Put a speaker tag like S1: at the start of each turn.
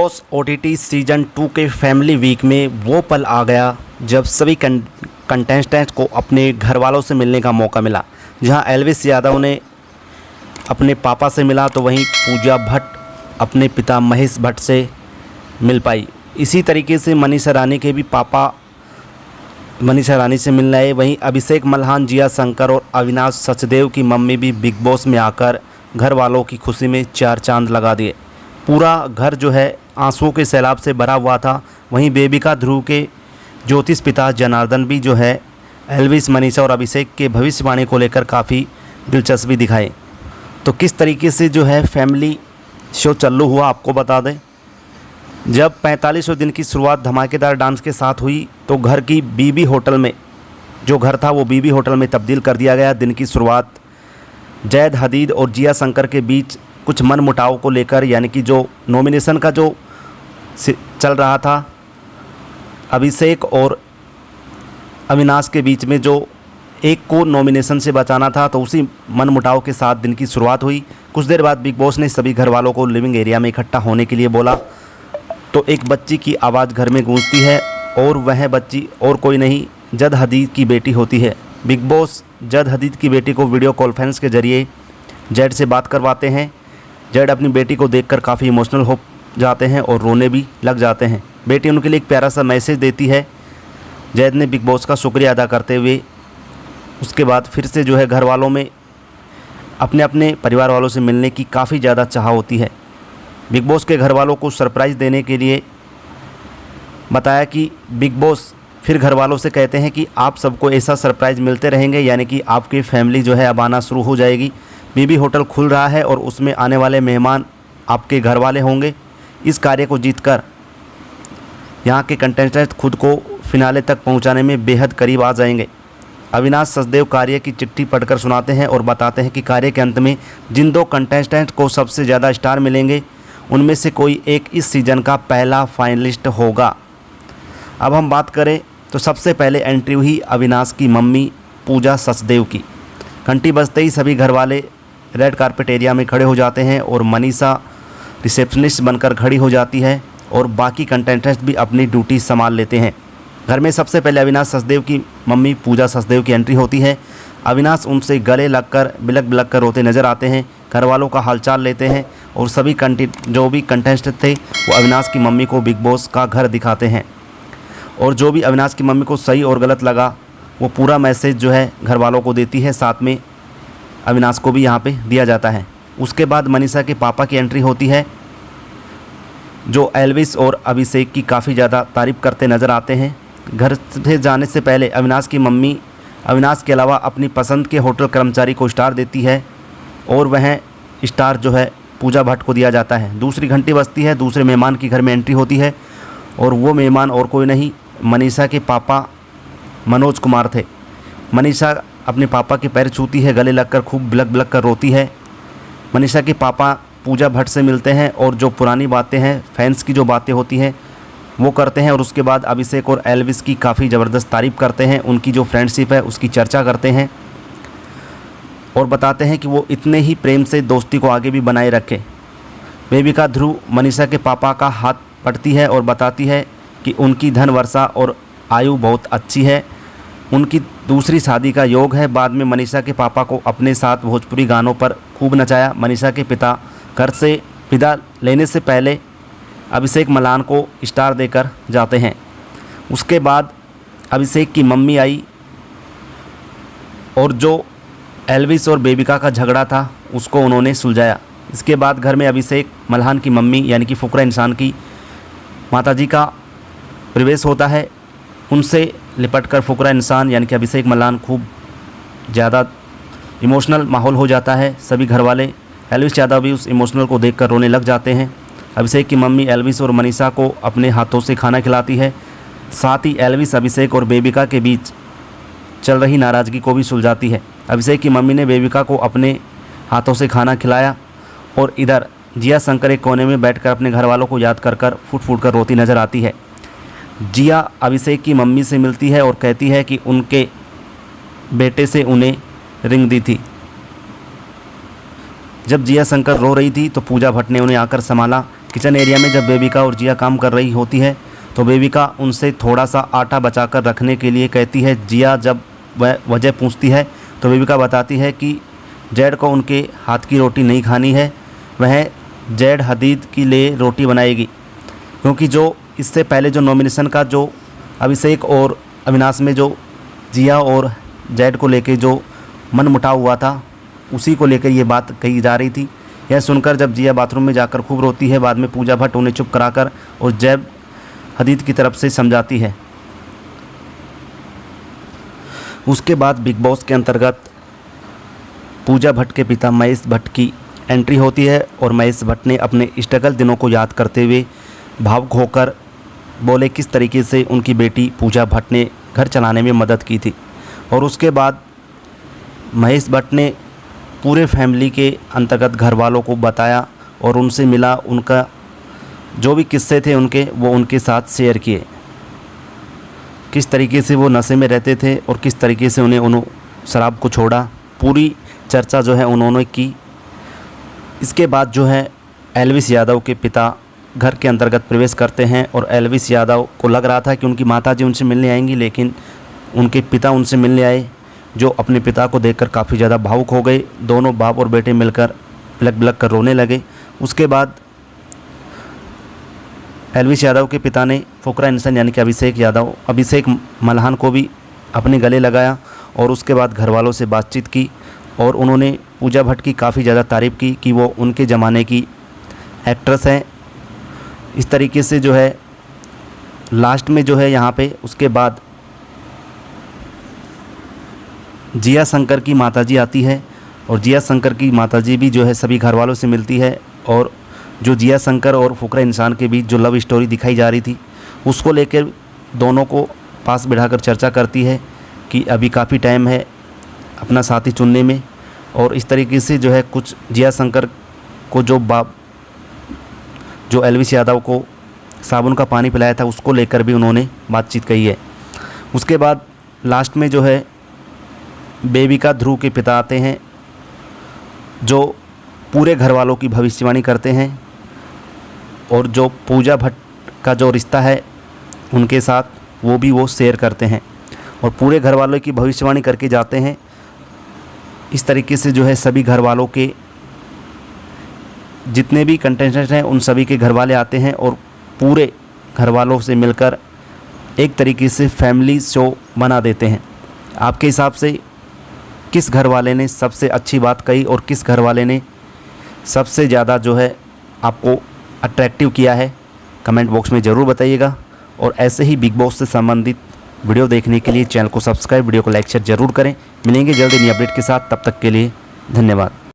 S1: Boss OTT season 2 के family week में वो पल आ गया जब सभी कंटेस्टेंट्स को अपने घर वालों से मिलने का मौका मिला। जहां एल्विस यादव ने अपने पापा से मिला तो वहीं पूजा भट्ट अपने पिता महेश भट्ट से मिल पाई। इसी तरीके से मनीषा रानी के भी पापा मनीषा रानी से मिलने आए। वहीं अभिषेक मल्हान, जिया शंकर और अविनाश सचदेव की मम्मी भी बिग बॉस में आकर घर वालों की खुशी में चार चांद लगा दिए। पूरा घर जो है आंसुओं के सैलाब से भरा हुआ था। वहीं बेबिका, ध्रुव के ज्योतिष पिता जनार्दन भी जो है एल्विस, मनीषा और अभिषेक के भविष्यवाणी को लेकर काफ़ी दिलचस्पी दिखाई। तो किस तरीके से जो है फैमिली शो चालू हुआ आपको बता दें। जब 45वें दिन की शुरुआत धमाकेदार डांस के साथ हुई तो घर की बीबी होटल में जो घर था वो बीबी होटल में तब्दील कर दिया गया। दिन की शुरुआत जैद हदीद और जिया शंकर के बीच कुछ मनमुटाव को लेकर, यानी कि जो नॉमिनेशन का जो चल रहा था, अभिषेक और अविनाश के बीच में जो एक को नॉमिनेशन से बचाना था, तो उसी मनमुटाव के साथ दिन की शुरुआत हुई। कुछ देर बाद बिग बॉस ने सभी घर वालों को लिविंग एरिया में इकट्ठा होने के लिए बोला तो एक बच्ची की आवाज़ घर में गूंजती है और वह बच्ची और कोई नहीं, जद हदीद की बेटी होती है। बिग बॉस जद हदीद की बेटी को वीडियो कॉन्फ्रेंस के जरिए जैड से बात करवाते हैं। जैड अपनी बेटी को देखकर काफ़ी इमोशनल हो जाते हैं और रोने भी लग जाते हैं। बेटी उनके लिए एक प्यारा सा मैसेज देती है। जैद ने बिग बॉस का शुक्रिया अदा करते हुए उसके बाद फिर से जो है घर वालों में अपने अपने परिवार वालों से मिलने की काफ़ी ज़्यादा चाह होती है। बिग बॉस के घर वालों को सरप्राइज़ देने के लिए बताया कि बिग बॉस फिर घर वालों से कहते हैं कि आप सबको ऐसा सरप्राइज़ मिलते रहेंगे, यानी कि आपकी फैमिली जो है अब आना शुरू हो जाएगी। बीबी होटल खुल रहा है और उसमें आने वाले मेहमान आपके घर वाले होंगे। इस कार्य को जीतकर यहाँ के कंटेस्टेंट खुद को फिनाले तक पहुँचाने में बेहद करीब आ जाएंगे। अविनाश सचदेव कार्य की चिट्ठी पढ़कर सुनाते हैं और बताते हैं कि कार्य के अंत में जिन दो कंटेस्टेंट को सबसे ज़्यादा स्टार मिलेंगे उनमें से कोई एक इस सीज़न का पहला फाइनलिस्ट होगा। अब हम बात करें तो सबसे पहले एंट्री हुई अविनाश की मम्मी पूजा सचदेव की। घंटी बजते ही सभी घर वाले रेड कारपेट एरिया में खड़े हो जाते हैं और मनीषा रिसेप्शनिस्ट बनकर खड़ी हो जाती है और बाकी कंटेस्टेंट्स भी अपनी ड्यूटी संभाल लेते हैं। घर में सबसे पहले अविनाश सचदेव की मम्मी पूजा सचदेव की एंट्री होती है। अविनाश उनसे गले लगकर बिलक बिलक कर रोते नज़र आते हैं। घर वालों का हालचाल लेते हैं और सभी जो भी कंटेस्टेंट थे वो अविनाश की मम्मी को बिग बॉस का घर दिखाते हैं और जो भी अविनाश की मम्मी को सही और गलत लगा वो पूरा मैसेज जो है घर वालों को देती है, साथ में अविनाश को भी यहाँ पे दिया जाता है। उसके बाद मनीषा के पापा की एंट्री होती है जो एल्विस और अभिषेक की काफ़ी ज़्यादा तारीफ़ करते नज़र आते हैं। घर से जाने से पहले अविनाश की मम्मी अविनाश के अलावा अपनी पसंद के होटल कर्मचारी को स्टार देती है और वह स्टार जो है पूजा भट्ट को दिया जाता है। दूसरी घंटी बजती है, दूसरे मेहमान की घर में एंट्री होती है और वो मेहमान और कोई नहीं, मनीषा के पापा मनोज कुमार थे। मनीषा अपने पापा के पैर छूती है, गले लगकर खूब बिलक बिलक कर रोती है। मनीषा के पापा पूजा भट्ट से मिलते हैं और जो पुरानी बातें हैं, फैंस की जो बातें होती हैं वो करते हैं और उसके बाद अभिषेक और एल्विस की काफ़ी ज़बरदस्त तारीफ़ करते हैं। उनकी जो फ्रेंडशिप है उसकी चर्चा करते हैं और बताते हैं कि वो इतने ही प्रेम से दोस्ती को आगे भी बनाए रखें। बेबिका, ध्रुव मनीषा के पापा का हाथ पकड़ती है और बताती है कि उनकी धन वर्षा और आयु बहुत अच्छी है, उनकी दूसरी शादी का योग है। बाद में मनीषा के पापा को अपने साथ भोजपुरी गानों पर खूब नचाया। मनीषा के पिता घर से विदा लेने से पहले अभिषेक मल्हान को स्टार देकर जाते हैं। उसके बाद अभिषेक की मम्मी आई और जो एल्विस और बेबिका का झगड़ा था उसको उन्होंने सुलझाया। इसके बाद घर में अभिषेक मल्हान की मम्मी यानी कि फुकरा इंसान की माताजी का प्रवेश होता है। उनसे लिपटकर फुकरा इंसान यानी कि अभिषेक मल्हान खूब ज़्यादा इमोशनल माहौल हो जाता है। सभी घर वाले, एल्विस यादव भी उस इमोशनल को देखकर रोने लग जाते हैं। अभिषेक की मम्मी एल्विस और मनीषा को अपने हाथों से खाना खिलाती है। साथ ही एल्विस, अभिषेक और बेबिका के बीच चल रही नाराज़गी को भी सुलझाती है। अभिषेक की मम्मी ने बेबिका को अपने हाथों से खाना खिलाया और इधर जिया शंकर एक कोने में बैठकर अपने घर वालों को याद कर कर फूट फूट कर रोती नज़र आती है। जिया अभिषेक की मम्मी से मिलती है और कहती है कि उनके बेटे से उन्हें रिंग दी थी। जब जिया शंकर रो रही थी तो पूजा भट्ट ने उन्हें आकर संभाला, किचन एरिया में जब बेबिका और जिया काम कर रही होती है तो बेबिका उनसे थोड़ा सा आटा बचाकर रखने के लिए कहती है। जिया जब वह वजह पूछती है तो बेबिका बताती है कि जैड को उनके हाथ की रोटी नहीं खानी है, वह जैड हदीद के लिए रोटी बनाएगी, क्योंकि जो इससे पहले जो नॉमिनेशन का जो अभिषेक और अविनाश में जो जिया और जैड को लेके जो मनमुटाव हुआ था, उसी को लेकर ये बात कही जा रही थी। यह सुनकर जब जिया बाथरूम में जाकर खूब रोती है, बाद में पूजा भट्ट उन्हें चुप कराकर और जैद हदीद की तरफ से समझाती है। उसके बाद बिग बॉस के अंतर्गत पूजा भट्ट के पिता महेश भट्ट की एंट्री होती है और महेश भट्ट ने अपने स्ट्रगल दिनों को याद करते हुए भावुक होकर बोले किस तरीके से उनकी बेटी पूजा भट्ट ने घर चलाने में मदद की थी। और उसके बाद महेश भट्ट ने पूरे फैमिली के अंतर्गत घर वालों को बताया और उनसे मिला, उनका जो भी किस्से थे उनके वो उनके साथ शेयर किए, किस तरीके से वो नशे में रहते थे और किस तरीके से उन्हें शराब को छोड़ा, पूरी चर्चा जो है उन्होंने की। इसके बाद जो है एल्विस यादव के पिता घर के अंतर्गत प्रवेश करते हैं और एल्विस यादव को लग रहा था कि उनकी माताजी उनसे मिलने आएंगी, लेकिन उनके पिता उनसे मिलने आए, जो अपने पिता को देखकर काफ़ी ज़्यादा भावुक हो गए। दोनों बाप और बेटे मिलकर बिलक बिलक कर रोने लगे। उसके बाद एल्विस यादव के पिता ने फुकरा इंसान यानी कि अभिषेक मल्हान को भी अपने गले लगाया और उसके बाद घर वालों से बातचीत की और उन्होंने पूजा भट्ट की काफ़ी ज़्यादा तारीफ़ की कि वो उनके ज़माने की एक्ट्रेस हैं। इस तरीके से जो है लास्ट में जो है यहाँ पे उसके बाद जिया शंकर की माताजी आती है और जिया शंकर की माताजी भी जो है सभी घर वालों से मिलती है और जो जिया शंकर और फुकरा इंसान के बीच जो लव स्टोरी दिखाई जा रही थी उसको लेकर दोनों को पास बिठाकर चर्चा करती है कि अभी काफ़ी टाइम है अपना साथी चुनने में। और इस तरीके से जो है कुछ जिया शंकर को जो एल्विस यादव को साबुन का पानी पिलाया था उसको लेकर भी उन्होंने बातचीत कही है। उसके बाद लास्ट में जो है बेबिका ध्रुव के पिता आते हैं जो पूरे घर वालों की भविष्यवाणी करते हैं और जो पूजा भट्ट का जो रिश्ता है उनके साथ वो भी वो शेयर करते हैं और पूरे घर वालों की भविष्यवाणी करके जाते हैं। इस तरीके से जो है सभी घर वालों के जितने भी कंटेस्टेंट हैं उन सभी के घर वाले आते हैं और पूरे घर वालों से मिलकर एक तरीके से फैमिली शो बना देते हैं। आपके हिसाब से किस घर वाले ने सबसे अच्छी बात कही और किस घर वाले ने सबसे ज़्यादा जो है आपको अट्रैक्टिव किया है, कमेंट बॉक्स में ज़रूर बताइएगा। और ऐसे ही बिग बॉस से संबंधित वीडियो देखने के लिए चैनल को सब्सक्राइब, वीडियो को लाइक शेयर ज़रूर करें। मिलेंगे जल्दी नई अपडेट के साथ, तब तक के लिए धन्यवाद।